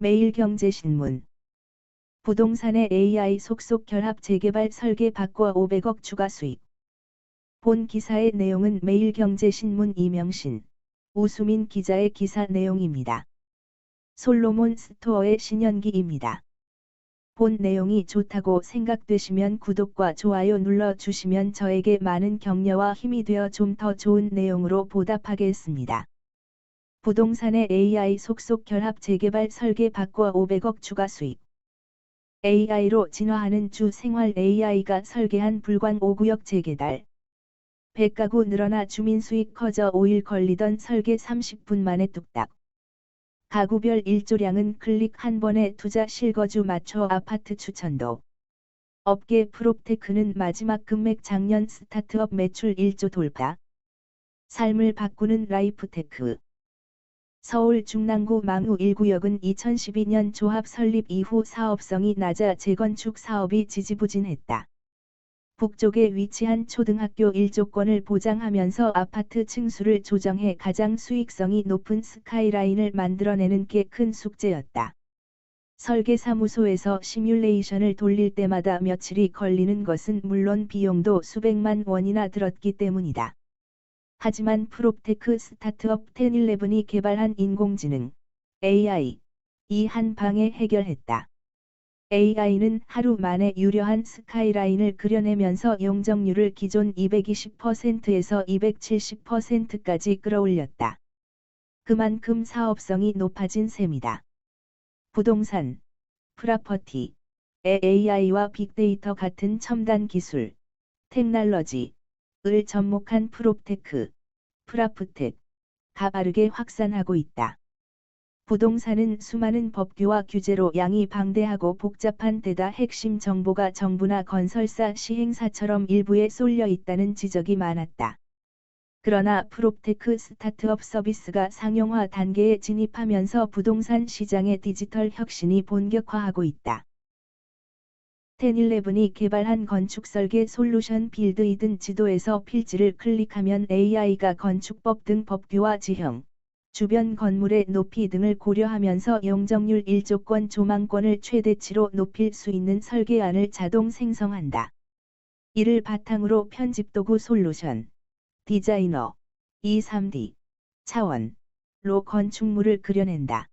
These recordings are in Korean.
매일경제신문. 부동산의 AI 속속 결합 재개발 설계 바꿔 500억 추가 수익. 본 기사의 내용은 매일경제신문 이명신, 우수민 기자의 기사 내용입니다. 솔로몬 스토어의 신현기입니다. 본 내용이 좋다고 생각되시면 구독과 좋아요 눌러 주시면 저에게 많은 격려와 힘이 되어 좀 더 좋은 내용으로 보답하겠습니다. 부동산의 AI 속속 결합 재개발 설계 바꿔 500억 추가 수익. AI로 진화하는 주 생활 AI가 설계한 불광 5구역 재개발. 100가구 늘어나 주민 수익 커져 5일 걸리던 설계 30분 만에 뚝딱. 가구별 일조량은 클릭 한 번에 투자 실거주 맞춰 아파트 추천도. 업계 프롭테크는 마지막 금액 작년 스타트업 매출 1조 돌파. 삶을 바꾸는 라이프테크. 서울 중랑구 망우 1구역은 2012년 조합 설립 이후 사업성이 낮아 재건축 사업이 지지부진했다. 북쪽에 위치한 초등학교 1조권을 보장하면서 아파트 층수를 조정해 가장 수익성이 높은 스카이라인을 만들어내는 게 큰 숙제였다. 설계사무소에서 시뮬레이션을 돌릴 때마다 며칠이 걸리는 것은 물론 비용도 수백만 원이나 들었기 때문이다. 하지만 프롭테크 스타트업 1011이 개발한 인공지능 AI 이 한 방에 해결했다. AI는 하루 만에 유려한 스카이라인을 그려내면서 용적률을 기존 220%에서 270%까지 끌어올렸다. 그만큼 사업성이 높아진 셈이다. 부동산, 프라퍼티의 AI와 빅데이터 같은 첨단 기술, 테크놀로지를 접목한 프롭테크, 프라프텍가 빠르게 확산하고 있다. 부동산은 수많은 법규와 규제로 양이 방대하고 복잡한 데다 핵심 정보가 정부나 건설사 시행사처럼 일부에 쏠려 있다는 지적이 많았다. 그러나 프롭테크 스타트업 서비스가 상용화 단계에 진입하면서 부동산 시장의 디지털 혁신이 본격화하고 있다. 1011이 개발한 건축설계 솔루션 빌드이든 지도에서 필지를 클릭하면 AI가 건축법 등 법규와 지형, 주변 건물의 높이 등을 고려하면서 용적률 1조권 조망권을 최대치로 높일 수 있는 설계안을 자동 생성한다. 이를 바탕으로 편집도구 솔루션, 디자이너, 2,3D, 차원로 건축물을 그려낸다.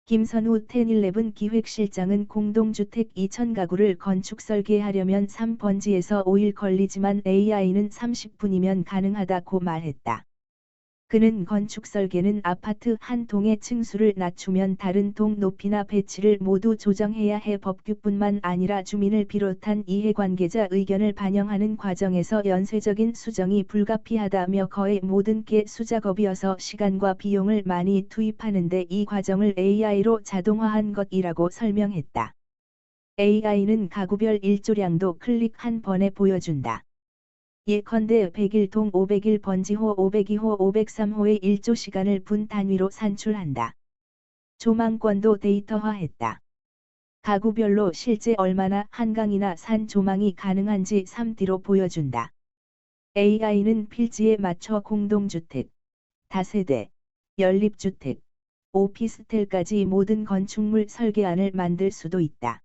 김선우 1011 기획실장은 공동주택 2,000가구를 건축 설계하려면 3번지에서 5일 걸리지만 AI는 30분이면 가능하다고 말했다. 그는 건축 설계는 아파트 한 동의 층수를 낮추면 다른 동 높이나 배치를 모두 조정해야 해 법규뿐만 아니라 주민을 비롯한 이해관계자 의견을 반영하는 과정에서 연쇄적인 수정이 불가피하다며 거의 모든 게 수작업이어서 시간과 비용을 많이 투입하는데 이 과정을 AI로 자동화한 것이라고 설명했다. AI는 가구별 일조량도 클릭 한 번에 보여준다. 예컨대 101동 501번지호 502호 503호의 일조 시간을 분 단위로 산출한다. 조망권도 데이터화했다. 가구별로 실제 얼마나 한강이나 산 조망이 가능한지 3D로 보여준다. AI는 필지에 맞춰 공동주택, 다세대, 연립주택, 오피스텔까지 모든 건축물 설계안을 만들 수도 있다.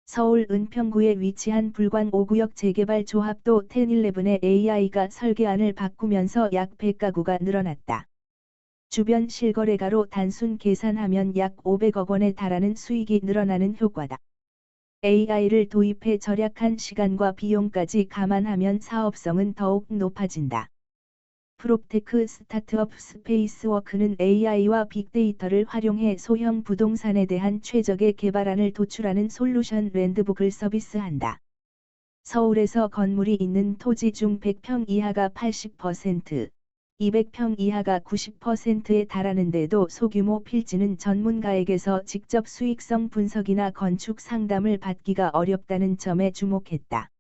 서울 은평구에 위치한 불광 5구역 재개발 조합도 1011의 AI가 설계안을 바꾸면서 약 100가구가 늘어났다. 주변 실거래가로 단순 계산하면 약 500억 원에 달하는 수익이 늘어나는 효과다. AI를 도입해 절약한 시간과 비용까지 감안하면 사업성은 더욱 높아진다. 프롭테크 스타트업 스페이스워크는 AI와 빅데이터를 활용해 소형 부동산에 대한 최적의 개발안을 도출하는 솔루션 랜드북을 서비스한다. 서울에서 건물이 있는 토지 중 100평 이하가 80%, 200평 이하가 90%에 달하는데도 소규모 필지는 전문가에게서 직접 수익성 분석이나 건축 상담을 받기가 어렵다는 점에 주목했다.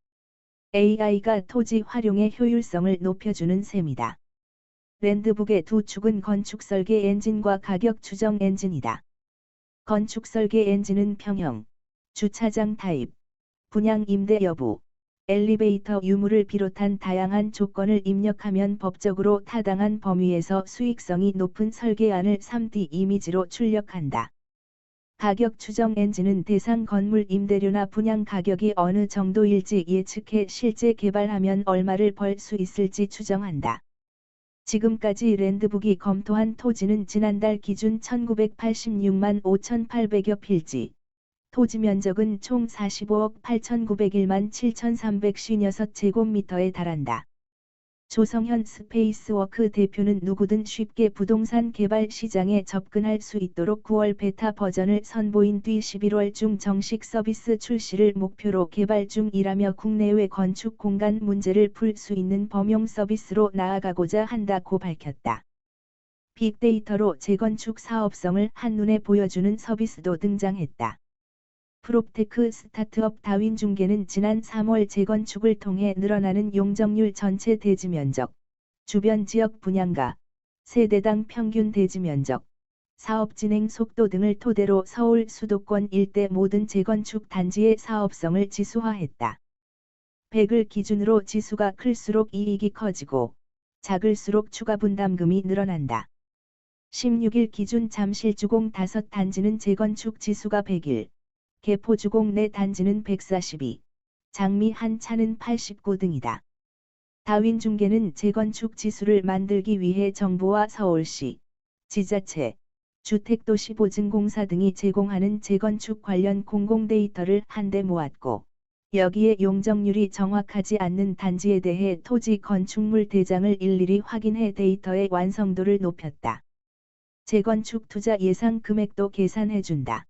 AI가 토지 활용의 효율성을 높여주는 셈이다. 랜드북의 두 축은 건축 설계 엔진과 가격 추정 엔진이다. 건축 설계 엔진은 평형, 주차장 타입, 분양 임대 여부, 엘리베이터 유무를 비롯한 다양한 조건을 입력하면 법적으로 타당한 범위에서 수익성이 높은 설계안을 3D 이미지로 출력한다. 가격 추정 엔진은 대상 건물 임대료나 분양 가격이 어느 정도일지 예측해 실제 개발하면 얼마를 벌 수 있을지 추정한다. 지금까지 랜드북이 검토한 토지는 지난달 기준 1986만 5,800여 필지, 토지 면적은 총 45억 8,901만 7,356제곱미터에 달한다. 조성현 스페이스워크 대표는 누구든 쉽게 부동산 개발 시장에 접근할 수 있도록 9월 베타 버전을 선보인 뒤 11월 중 정식 서비스 출시를 목표로 개발 중이라며 국내외 건축 공간 문제를 풀 수 있는 범용 서비스로 나아가고자 한다고 밝혔다. 빅데이터로 재건축 사업성을 한눈에 보여주는 서비스도 등장했다. 프롭테크 스타트업 다윈중개는 지난 3월 재건축을 통해 늘어나는 용적률 전체 대지 면적, 주변 지역 분양가, 세대당 평균 대지 면적, 사업 진행 속도 등을 토대로 서울 수도권 일대 모든 재건축 단지의 사업성을 지수화했다. 100을 기준으로 지수가 클수록 이익이 커지고 작을수록 추가 분담금이 늘어난다. 16일 기준 잠실주공 5단지는 재건축 지수가 100일, 개포주공 4단지는 142, 장미 한차는 89 등이다. 다윈중개는 재건축 지수를 만들기 위해 정부와 서울시, 지자체, 주택도시보증공사 등이 제공하는 재건축 관련 공공데이터를 한데 모았고, 여기에 용적률이 정확하지 않는 단지에 대해 토지 건축물 대장을 일일이 확인해 데이터의 완성도를 높였다. 재건축 투자 예상 금액도 계산해준다.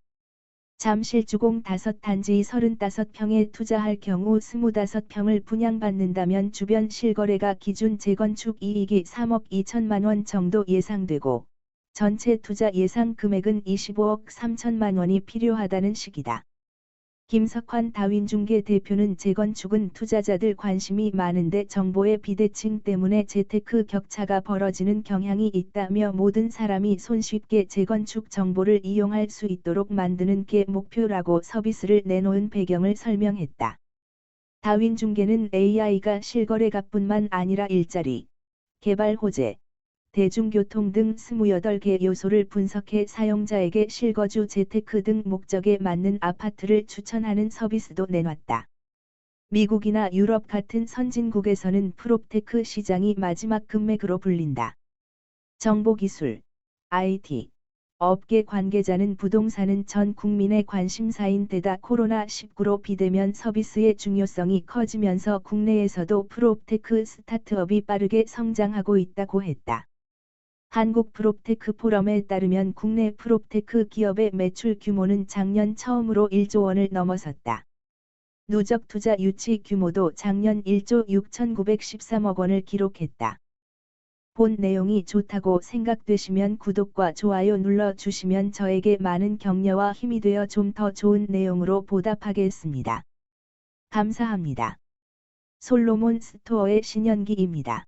잠실주공 5단지 35평에 투자할 경우 25평을 분양받는다면 주변 실거래가 기준 재건축 이익이 3억 2천만 원 정도 예상되고, 전체 투자 예상 금액은 25억 3천만 원이 필요하다는 식이다. 김석환 다윈중개 대표는 재건축은 투자자들 관심이 많은데 정보의 비대칭 때문에 재테크 격차가 벌어지는 경향이 있다며 모든 사람이 손쉽게 재건축 정보를 이용할 수 있도록 만드는 게 목표라고 서비스를 내놓은 배경을 설명했다. 다윈중개는 AI가 실거래가뿐만 아니라 일자리, 개발 호재, 대중교통 등 28개 요소를 분석해 사용자에게 실거주 재테크 등 목적에 맞는 아파트를 추천하는 서비스도 내놨다. 미국이나 유럽 같은 선진국에서는 프롭테크 시장이 마지막 금맥으로 불린다. 정보기술, IT, 업계 관계자는 부동산은 전 국민의 관심사인 데다 코로나19로 비대면 서비스의 중요성이 커지면서 국내에서도 프롭테크 스타트업이 빠르게 성장하고 있다고 했다. 한국 프롭테크 포럼에 따르면 국내 프롭테크 기업의 매출 규모는 작년 처음으로 1조 원을 넘어섰다. 누적 투자 유치 규모도 작년 1조 6,913억 원을 기록했다. 본 내용이 좋다고 생각되시면 구독과 좋아요 눌러주시면 저에게 많은 격려와 힘이 되어 좀 더 좋은 내용으로 보답하겠습니다. 감사합니다. 솔로몬 스토어의 신현기입니다.